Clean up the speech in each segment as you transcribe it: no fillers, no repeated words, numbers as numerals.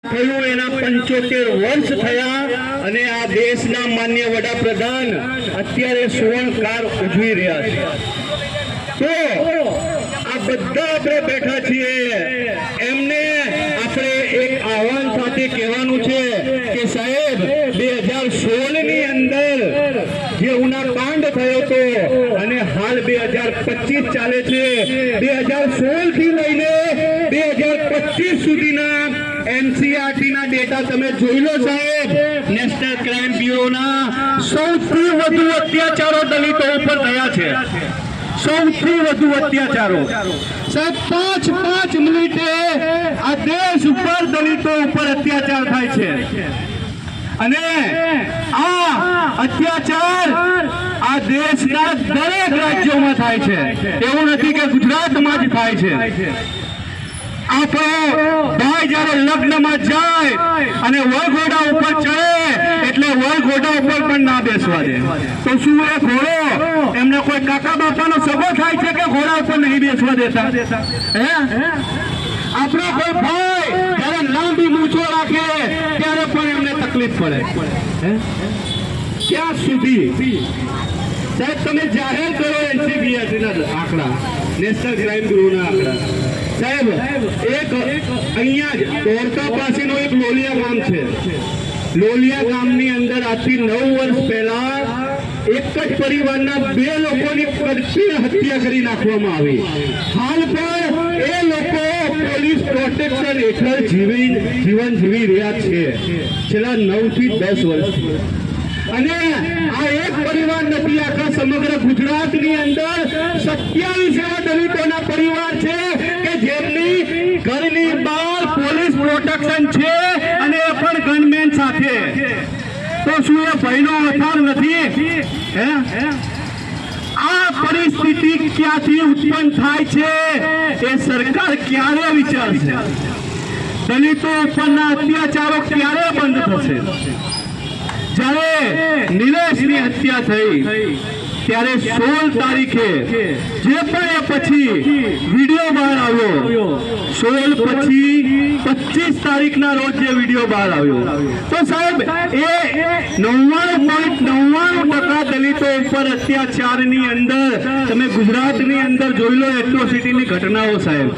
થયું એના 75 વર્ષ થયા અને આ દેશના માન્ય વડાપ્રધાન અત્યારે સુવર્ણકાળ ઉજવી રહ્યા છે। તો આ બધા આપણે બેઠા છીએ, એમને આપણે એક આહ્વાન સાથે કહેવાનું છે કે સાહેબ 2016 ની અંદર જે ઉનાકાંડ થયો હતો અને હાલ 2025 ચાલે છે, 2016 થી લઈને 2025 સુધીના એનસીઆરટી ના ડેટા તમે જોઈ લો સાહેબ। નેશનલ ક્રાઇમ બ્યુરોના સૌથી વધુ અત્યાચારો દલિતો ઉપર થયા છે, સૌથી વધુ અત્યાચારો સાહેબ। 5 મિનિટે આ દેશ ઉપર દલિતો ઉપર અત્યાચાર થાય છે અને આ અત્યાચાર આ દેશના દરેક રાજ્યોમાં થાય છે, એવું નથી કે ગુજરાતમાં જ થાય છે। આપણો ભાઈ જયારે લગ્નમાં જાય અને વરઘોડા ઉપર ચડે એટલે વરઘોડા ઉપર પણ ના બેસવા દે, તો શું એ ઘોડો એમને કોઈ કાકા બાપાનો સગો થાય છે કે ઘોડા ઉપર નહીં બેસવા દેતા? હે, આપણો કોઈ ભાઈ જયારે લાંબી મૂછો રાખે ત્યારે પણ એમને તકલીફ પડે। ક્યાં સુધી સાહેબ તમે જાહેર કરો એનસીબીઆરટી ના આંકડા, નેશનલ ક્રાઇમ બ્યુરોના આંકડા સાહેબ। એક અહીંયા જ ધોળકા પાસેનો એક લોલિયા ગામ છે, લોલિયા ગામની અંદર આજથી 9 વર્ષ પહેલા એક જ પરિવારના 2 લોકોની કરપીણ હત્યા કરી નાખવામાં આવી। હાલ પણ એ લોકો પોલીસ પ્રોટેક્શન હેઠળ જીવન જીવી રહ્યા છે છેલ્લા 9 થી 10 વર્ષથી। અને આ એક પરિવાર નથી, આખા સમગ્ર ગુજરાતની અંદર 27 એવા દલિતોના પરિવાર છે કે જેમની ઘરની બહાર પોલીસ પ્રોટેક્શન છે અને એ પણ ગનમેન સાથે। તો શું એ ભયનો અથાર નથી? હે, આ પરિસ્થિતિ ક્યાંથી ઉત્પન્ન થાય છે એ સરકાર ક્યારે વિચારશે? દલિતો ઉપરના અત્યાચારો ક્યારે બંધ થશે? જ્યારે નિલેશની હત્યા થઈ ત્યારે 16 તારીખે જે પણ એ પછી વિડીયો બહાર આવ્યો, 16 પછી 25 તારીખના રોજ જે વિડીયો બહાર આવ્યો, તો સાહેબ એ 99.99% દલિતો ઉપર અત્યાચારની અંદર તમે ગુજરાતની અંદર જોઈ લો એટ્રોસિટીની ઘટનાઓ સાહેબ।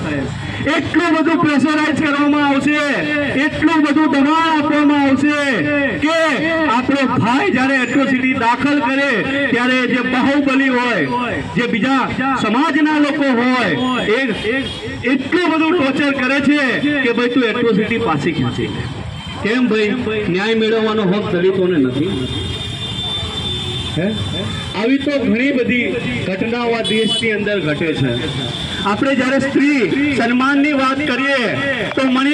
એટલું બધું પ્રેશરાઇઝ કરવામાં આવશે, એટલું બધું દબાણ આપવામાં આવશે કે આપણો ભાઈ જ્યારે એટ્રોસિટી દાખલ કરે ત્યારે જે બાહુબલી હોય, જે બીજા સમાજના લોકો હોય, એ એટલું બધું ટોર્ચર કરે છે કે ભાઈ તું એટ્રોસિટી પાછી ખેંચી લે। કેમ ભાઈ? ન્યાય મેળવવાનો હક દલિતોને નથી? આવી તો ઘણી બધી ઘટનાઓ આ દેશની અંદર ઘટે છે। આપણે જ્યારે સ્ત્રી સન્માનની વાત કરીએ તો મને